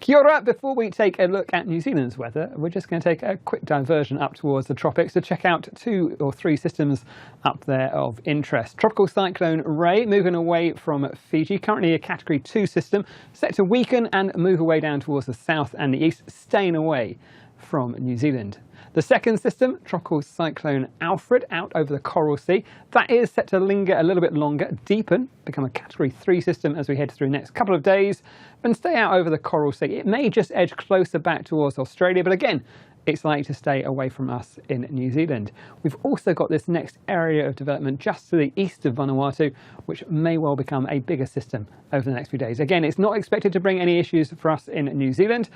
Kia ora. Before we take a look at New Zealand's weather, we're just going to take a quick diversion up towards the tropics to check out 2 or 3 systems up there of interest. Tropical cyclone Ray moving away from Fiji, currently a category 2 system, set to weaken and move away down towards the south and the east, staying away from New Zealand. The second system, Tropical Cyclone Alfred, out over the Coral Sea. That is set to linger a little bit longer, deepen, become a Category 3 system as we head through the next couple of days, and stay out over the Coral Sea. It may just edge closer back towards Australia, but again, it's likely to stay away from us in New Zealand. We've also got this next area of development just to the east of Vanuatu, which may well become a bigger system over the next few days. Again, it's not expected to bring any issues for us in New Zealand,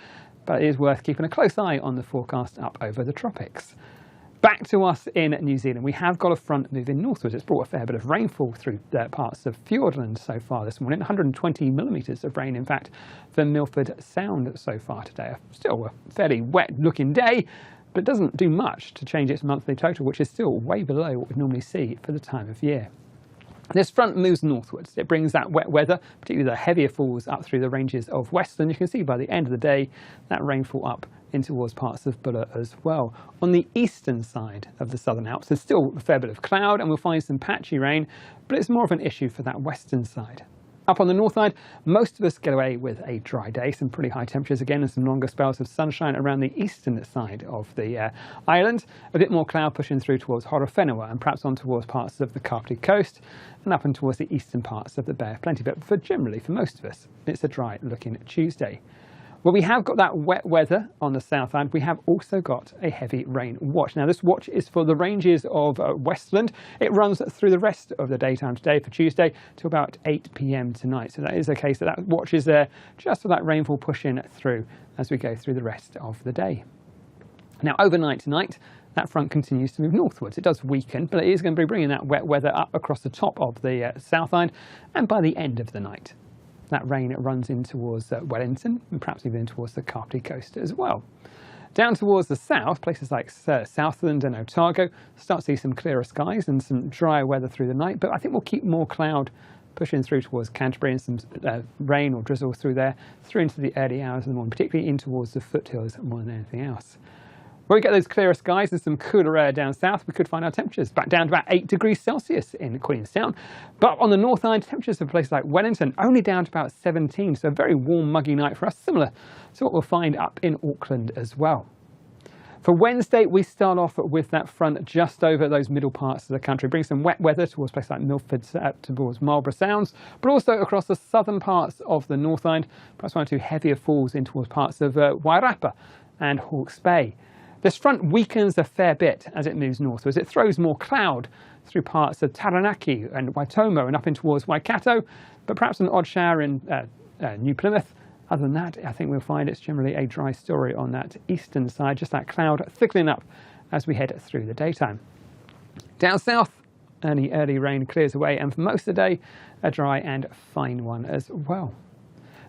but it is worth keeping a close eye on the forecast up over the tropics. Back to us in New Zealand, we have got a front moving northwards. It's brought a fair bit of rainfall through parts of Fiordland so far this morning, 120 millimetres of rain in fact for Milford Sound so far today. Still a fairly wet looking day, but it doesn't do much to change its monthly total, which is still way below what we'd normally see for the time of year. This front moves northwards. It brings that wet weather, particularly the heavier falls, up through the ranges of Westland. You can see by the end of the day that rainfall up in towards parts of Buller as well. On the eastern side of the Southern Alps, there's still a fair bit of cloud and we'll find some patchy rain, but it's more of an issue for that western side. Up on the north side, most of us get away with a dry day, some pretty high temperatures again and some longer spells of sunshine around the eastern side of the island. A bit more cloud pushing through towards Horowhenua and perhaps on towards parts of the Kapiti Coast and up and towards the eastern parts of the Bay of Plenty. But generally, for most of us, it's a dry looking Tuesday. Well, we have got that wet weather on the south end. We have also got a heavy rain watch. Now, this watch is for the ranges of Westland. It runs through the rest of the daytime today for Tuesday to about 8 p.m. tonight. So that is the case that watch is there just for that rainfall pushing through as we go through the rest of the day. Now, overnight tonight, that front continues to move northwards. It does weaken, but it is going to be bringing that wet weather up across the top of the south island and by the end of the night. That rain runs in towards Wellington and perhaps even towards the Kapiti Coast as well. Down towards the south, places like Southland and Otago start to see some clearer skies and some drier weather through the night, but I think we'll keep more cloud pushing through towards Canterbury and some rain or drizzle through there, through into the early hours of the morning, particularly in towards the foothills more than anything else. When we get those clearer skies and some cooler air down south, we could find our temperatures back down to about 8 degrees Celsius in Queenstown. But on the north side, temperatures for places like Wellington only down to about 17, so a very warm, muggy night for us, similar to what we'll find up in Auckland as well. For Wednesday, we start off with that front just over those middle parts of the country, bring some wet weather towards places like Milford, towards Marlborough Sounds, but also across the southern parts of the North Island, perhaps 1 or 2 heavier falls in towards parts of Wairarapa and Hawke's Bay. This front weakens a fair bit as it moves northwards. It throws more cloud through parts of Taranaki and Waitomo and up in towards Waikato, but perhaps an odd shower in New Plymouth. Other than that, I think we'll find it's generally a dry story on that eastern side, just that cloud thickening up as we head through the daytime. Down south, any early rain clears away, and for most of the day, a dry and fine one as well.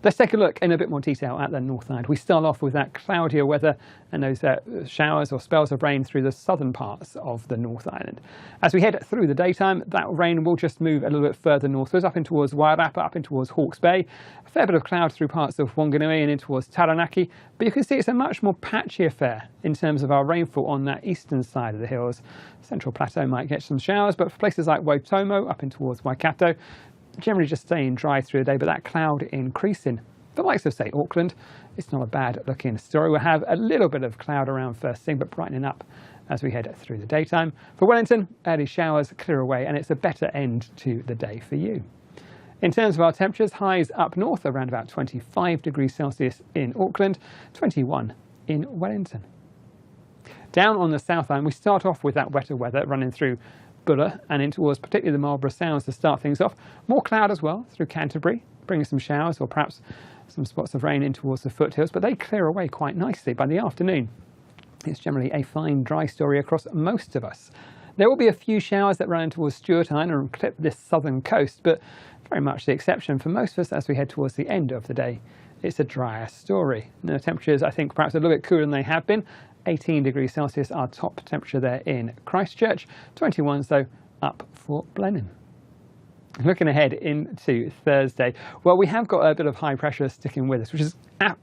Let's take a look in a bit more detail at the north side. We start off with that cloudier weather and those showers or spells of rain through the southern parts of the North Island. As we head through the daytime, that rain will just move a little bit further northwards, up in towards Wairarapa, up in towards Hawke's Bay. A fair bit of cloud through parts of Whanganui and in towards Taranaki. But you can see it's a much more patchy affair in terms of our rainfall on that eastern side of the hills. Central Plateau might get some showers, but for places like Waitomo, up in towards Waikato, generally just staying dry through the day, but that cloud increasing. For the likes of, say, Auckland, it's not a bad looking story. We'll have a little bit of cloud around first thing, but brightening up as we head through the daytime. For Wellington, early showers clear away, and it's a better end to the day for you. In terms of our temperatures, highs up north around about 25 degrees Celsius in Auckland, 21 in Wellington. Down on the south island, we start off with that wetter weather running through Buller and in towards particularly the Marlborough Sounds to start things off. More cloud as well through Canterbury, bringing some showers or perhaps some spots of rain in towards the foothills, but they clear away quite nicely by the afternoon. It's generally a fine dry story across most of us. There will be a few showers that run towards Stewart Island and clip this southern coast, but very much the exception for most of us as we head towards the end of the day. It's a drier story. And the temperatures, I think, perhaps a little bit cooler than they have been. 18 degrees Celsius, our top temperature there in Christchurch. 21, so up for Blenheim. Looking ahead into Thursday, well, we have got a bit of high pressure sticking with us, which is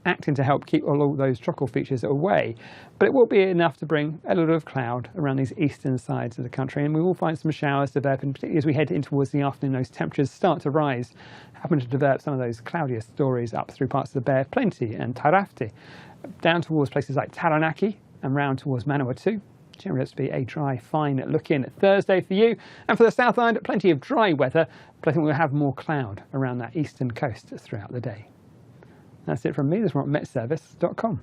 acting to help keep all those tropical features away. But it will be enough to bring a lot of cloud around these eastern sides of the country, and we will find some showers developing, particularly as we head in towards the afternoon. Those temperatures start to rise, happen to develop some of those cloudier stories up through parts of the Bay of Plenty and Tairafti, down towards places like Taranaki and round towards Manawatu. Generally, it's to be a dry, fine looking Thursday for you. And for the South Island, plenty of dry weather, but I think we'll have more cloud around that eastern coast throughout the day. That's it from me. This is from metservice.com.